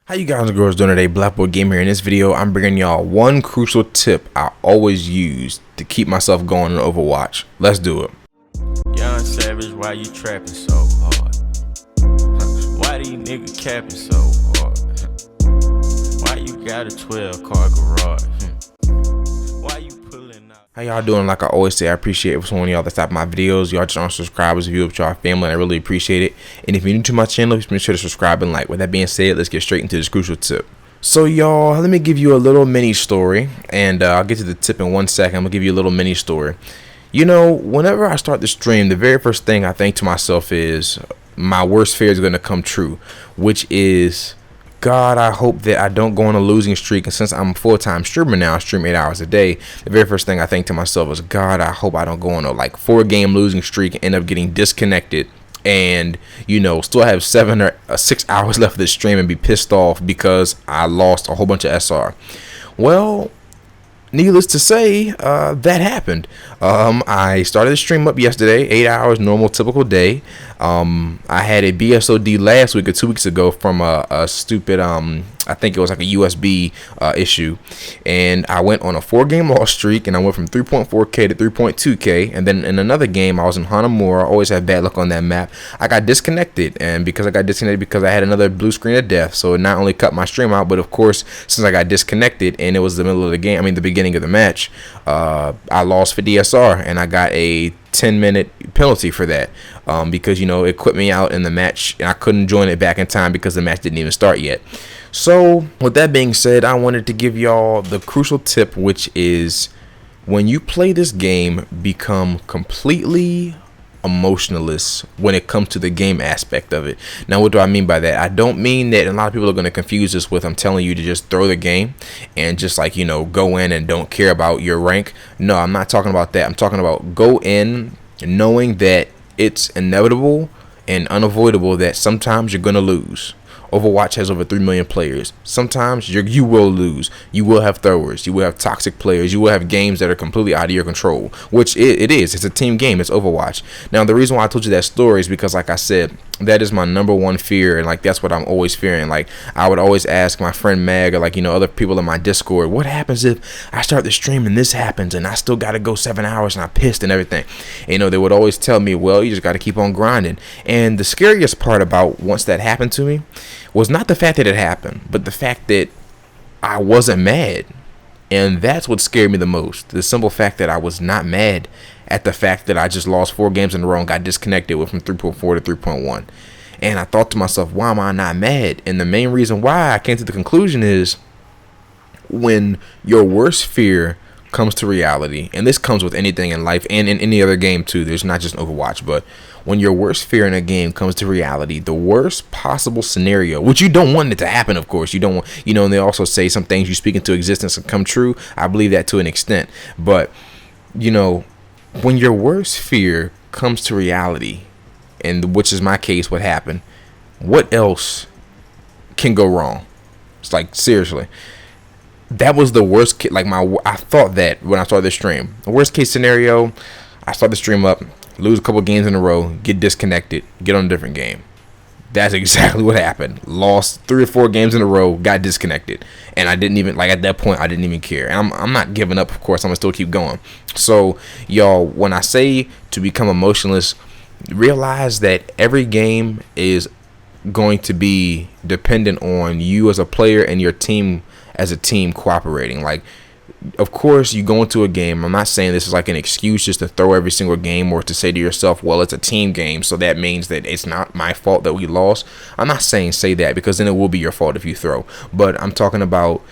How you guys and girls doing today? Blackboard Gamer here. In this video, I'm bringing y'all one crucial tip I always use to keep myself going in Overwatch. Let's do it. Young Savage, why you trapping so hard? Why these niggas capping so hard? Why you got a 12-car garage? Why you pulling out? How y'all doing? Like I always say, I appreciate every one of y'all that stop my videos. Y'all just aren't subscribers. If you're with y'all family, and I really appreciate it. And if you're new to my channel, please make sure to subscribe and like. With that being said, let's get straight into this crucial tip. So y'all, let me give you a little mini story, and I'll get to the tip in 1 second. I'm gonna give you a little mini story. You know, whenever I start the stream, the very first thing I think to myself is my worst fear is gonna come true, which is, God, I hope that I don't go on a losing streak. And since I'm a full-time streamer now, I stream 8 hours a day. The very first thing I think to myself is, God, I hope I don't go on a 4-game losing streak and end up getting disconnected and, you know, still have 7 or 6 hours left of the stream and be pissed off because I lost a whole bunch of SR. Well, needless to say, that happened. I started the stream up yesterday, 8 hours, normal, typical day. I had a BSOD last week or 2 weeks ago from a stupid, I think it was like a USB issue. And I went on a 4-game loss streak, and I went from 3.4K to 3.2K. And then in another game, I was in Hanamura. I always have bad luck on that map. I got disconnected, and because I got disconnected because I had another blue screen of death. So it not only cut my stream out, but of course, since I got disconnected and it was the middle of the game, I mean the beginning of the match, I lost 50 SR, and I got a 10-minute penalty for that, because, you know, it quit me out in the match and I couldn't join it back in time because the match didn't even start yet. So with that being said, I wanted to give y'all the crucial tip, which is when you play this game, become completely emotionless when it comes to the game aspect of it. Now, what do I mean by that? I don't mean that, a lot of people are going to confuse this with I'm telling you to just throw the game and just, like, you know, go in and don't care about your rank. No, I'm not talking about that. I'm talking about go in knowing that it's inevitable and unavoidable that sometimes you're going to lose. Overwatch has over 3 million players. Sometimes you will lose. You will have throwers. You will have toxic players. You will have games that are completely out of your control, which it is. It's a team game. It's Overwatch. Now, the reason why I told you that story is because, like I said, that is my #1 fear, and that's what I'm always fearing. I would always ask my friend Mag, or you know, other people in my Discord, what happens if I start the stream and this happens and I still got to go 7 hours and I'm pissed and everything. And, you know, they would always tell me, well, you just got to keep on grinding. And the scariest part about once that happened to me was not the fact that it happened, but the fact that I wasn't mad. And that's what scared me the most. The simple fact that I was not mad at the fact that I just lost 4 games in a row and got disconnected with from 3.4 to 3.1. And I thought to myself, why am I not mad? And the main reason why I came to the conclusion is when your worst fear comes to reality, and this comes with anything in life and in any other game too, there's not just Overwatch, but when your worst fear in a game comes to reality, the worst possible scenario, which you don't want it to happen, of course, you don't want, you know, and they also say some things you speak into existence and come true. I believe that to an extent, but, you know, when your worst fear comes to reality, and which is my case, what happened, what else can go wrong? It's seriously. That was the worst case. I thought that when I started the stream, the worst case scenario, I start the stream up, lose a couple games in a row, get disconnected, get on a different game. That's exactly what happened. Lost 3 or 4 games in a row, got disconnected, and I didn't even, at that point, I didn't even care. And I'm not giving up, of course. I'm gonna still keep going. So, y'all, when I say to become emotionless, realize that every game is going to be dependent on you as a player and your team as a team cooperating. Of course, you go into a game, I'm not saying this is an excuse just to throw every single game or to say to yourself, well, it's a team game, so that means that it's not my fault that we lost. I'm not saying say that, because then it will be your fault if you throw. But I'm talking about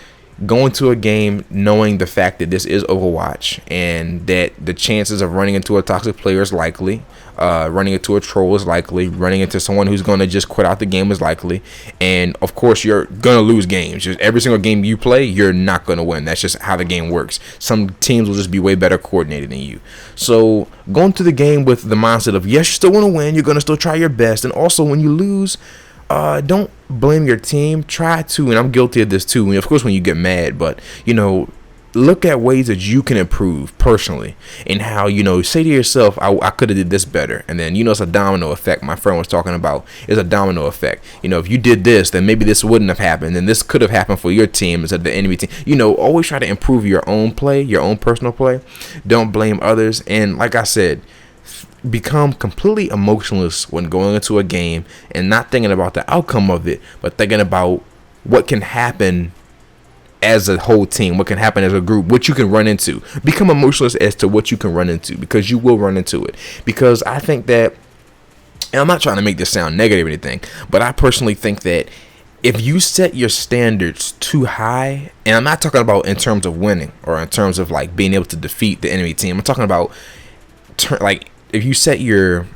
going to a game knowing the fact that this is Overwatch and that the chances of running into a toxic player is likely, running into a troll is likely, running into someone who's going to just quit out the game is likely, and of course you're going to lose games. Just every single game you play, you're not going to win. That's just how the game works. Some teams will just be way better coordinated than you. So going to the game with the mindset of, yes, you still want to win, you're going to still try your best, and also when you lose, don't blame your team. Try to, and I'm guilty of this too, and of course when you get mad, but, you know, look at ways that you can improve personally, and how, say to yourself, I could have did this better. And then, it's a domino effect. My friend was talking about, it's a domino effect. If you did this, then maybe this wouldn't have happened, and this could have happened for your team instead of the enemy team. Always try to improve your own play, your own personal play. Don't blame others. And like I said, become completely emotionless when going into a game, and not thinking about the outcome of it, but thinking about what can happen as a whole team, what can happen as a group, what you can run into. Become emotionless as to what you can run into, because you will run into it. Because I think that, and I'm not trying to make this sound negative or anything, but I personally think that if you set your standards too high, and I'm not talking about in terms of winning or in terms of like being able to defeat the enemy team, I'm talking about like if you set your,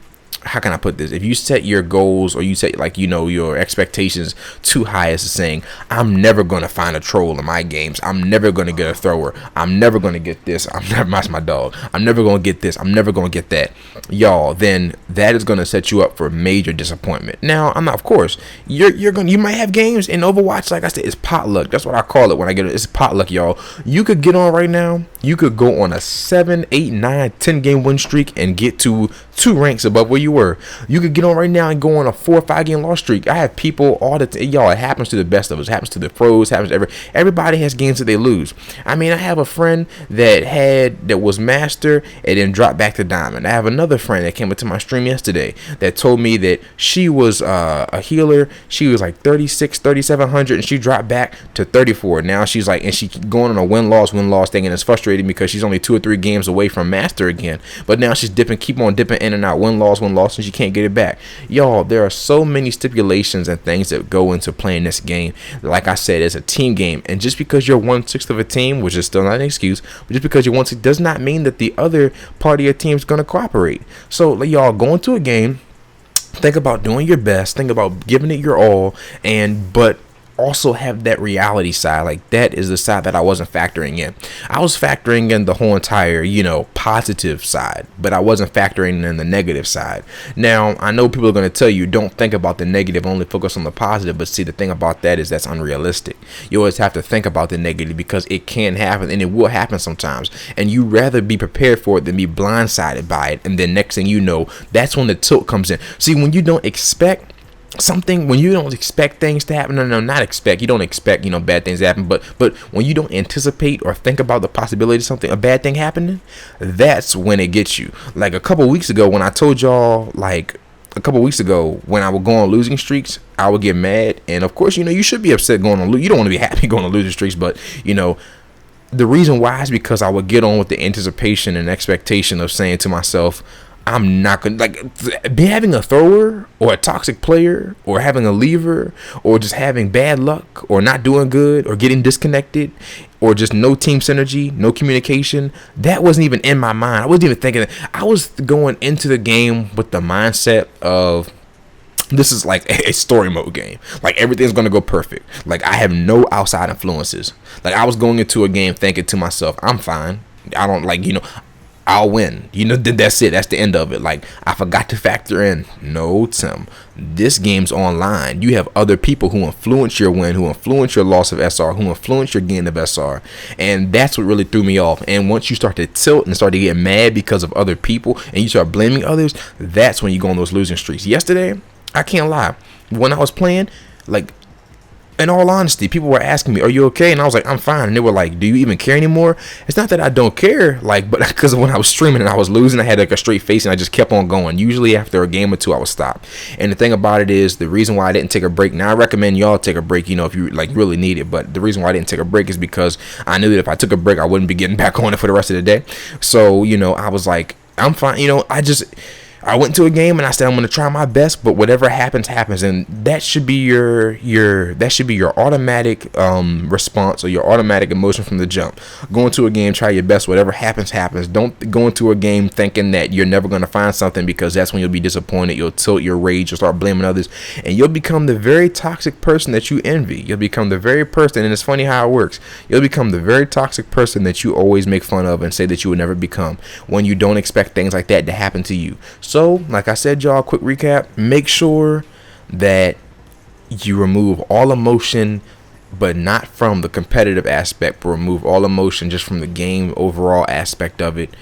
how can I put this? If you set your goals, or you set your expectations too high, as saying, I'm never going to find a troll in my games. I'm never going to get a thrower. I'm never going to get this. That's my dog. I'm never going to get this. I'm never going to get that. Y'all, then that is going to set you up for major disappointment. Now, I'm not, of course, you might have games in Overwatch. Like I said, it's potluck. That's what I call it when I get it. It's potluck, y'all. You could get on right now. You could go on a 7, 8, 9, 10 game win streak and get to 2 ranks above where you were. You could get on right now and go on a 4 or 5 game loss streak. I have people all the y'all. It happens to the best of us. It happens to the pros. It happens to everybody has games that they lose. I mean, I have a friend that was master and then dropped back to diamond. I have another friend that came into my stream yesterday that told me that she was a healer. She was like 36, 3,700, and she dropped back to 34. Now she's like, and she going on a win loss thing, and it's frustrating because she's only 2 or 3 games away from master again. But now she's keep on dipping in and out, win loss, and she can't get it back. Y'all, there are so many stipulations and things that go into playing this game. Like I said, it's a team game, and just because you're 1/6 of a team, which is still not an excuse, but just because you're 1/6 does not mean that the other part of your team is going to cooperate. So y'all, go into a game, think about doing your best, think about giving it your all, but also have that reality side. Like, that is the side that I wasn't factoring in. I was factoring in the whole entire, positive side, but I wasn't factoring in the negative side. Now, I know people are going to tell you, don't think about the negative, only focus on the positive. But see, the thing about that is that's unrealistic. You always have to think about the negative, because it can happen, and it will happen sometimes. And you rather be prepared for it than be blindsided by it. And then next thing you know, that's when the tilt comes in. See, when you don't expect something, when you don't expect things to happen, you don't expect bad things to happen, but when you don't anticipate or think about the possibility of a bad thing happening, that's when it gets you. Like a couple weeks ago when I told y'all, when I would go on losing streaks, I would get mad. And of course, you should be upset going on, you don't want to be happy going on losing streaks, but the reason why is because I would get on with the anticipation and expectation of saying to myself, I'm not going to, be having a thrower or a toxic player or having a lever or just having bad luck or not doing good or getting disconnected or just no team synergy, no communication. That wasn't even in my mind. I wasn't even thinking that. I was going into the game with the mindset of, this is like a story mode game. Like, everything's going to go perfect. Like, I have no outside influences. Like, I was going into a game thinking to myself, I'm fine. I don't I'll win. That's it. That's the end of it. Like, I forgot to factor in, no, Tim, this game's online. You have other people who influence your win, who influence your loss of SR, who influence your gain of SR. And that's what really threw me off. And once you start to tilt and start to get mad because of other people and you start blaming others, that's when you go on those losing streaks. Yesterday, I can't lie, when I was playing, like, in all honesty, people were asking me, are you okay? And I was like, I'm fine. And they were like, do you even care anymore? It's not that I don't care, but because when I was streaming and I was losing, I had like a straight face and I just kept on going. Usually after a game or two, I would stop. And the thing about it is, the reason why I didn't take a break, now I recommend y'all take a break, if you really need it. But the reason why I didn't take a break is because I knew that if I took a break, I wouldn't be getting back on it for the rest of the day. So, I was like, I'm fine. I went to a game and I said I'm going to try my best, but whatever happens, happens. And that should be your automatic response or your automatic emotion from the jump. Go into a game, try your best, whatever happens, happens. Don't go into a game thinking that you're never going to find something, because that's when you'll be disappointed. You'll tilt your rage, you'll start blaming others, and you'll become the very toxic person that you envy. You'll become the very person, and it's funny how it works. You'll become the very toxic person that you always make fun of and say that you would never become, when you don't expect things like that to happen to you. So, like I said, y'all, quick recap, make sure that you remove all emotion but not from the competitive aspect, but remove all emotion just from the game overall aspect of it.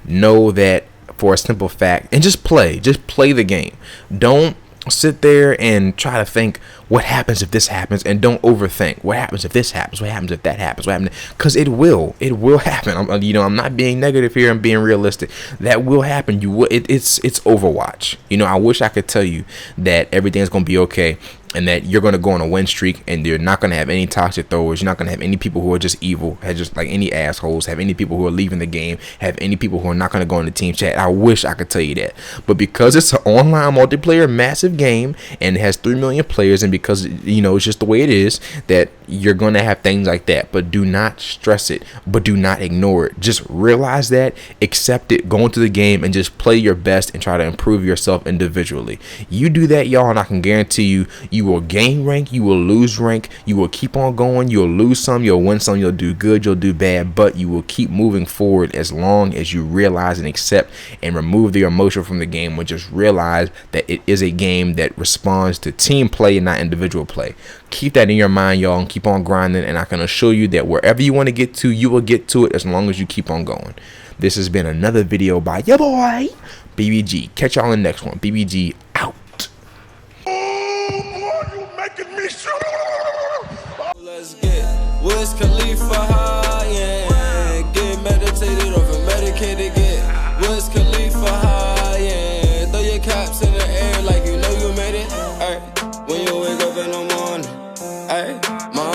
Know that for a simple fact, and just play the game. Don't sit there and try to think what happens if this happens, and don't overthink what happens if this happens, what happens if that happens, what happens, because it will happen. I'm not being negative here, I'm being realistic. That will happen. It's Overwatch. I wish I could tell you that everything's gonna be okay and that you're going to go on a win streak and you're not going to have any toxic throwers. You're not going to have any people who are just evil, have just like any assholes, have any people who are leaving the game, have any people who are not going to go in the team chat. I wish I could tell you that. But because it's an online multiplayer massive game and it has 3 million players, and because, it's just the way it is, that you're going to have things like that. But do not stress it, but do not ignore it. Just realize that, accept it, go into the game and just play your best and try to improve yourself individually. You do that, y'all, and I can guarantee you, you will gain rank, you will lose rank, you will keep on going, you'll lose some, you'll win some, you'll do good, you'll do bad, but you will keep moving forward as long as you realize and accept and remove the emotion from the game, and just realize that it is a game that responds to team play and not individual play. Keep that in your mind, y'all, and keep on grinding, and I can assure you that wherever you want to get to, you will get to it as long as you keep on going. This has been another video by your boy BBG. Catch y'all in the next one. BBG out. Let's get Wiz Khalifa.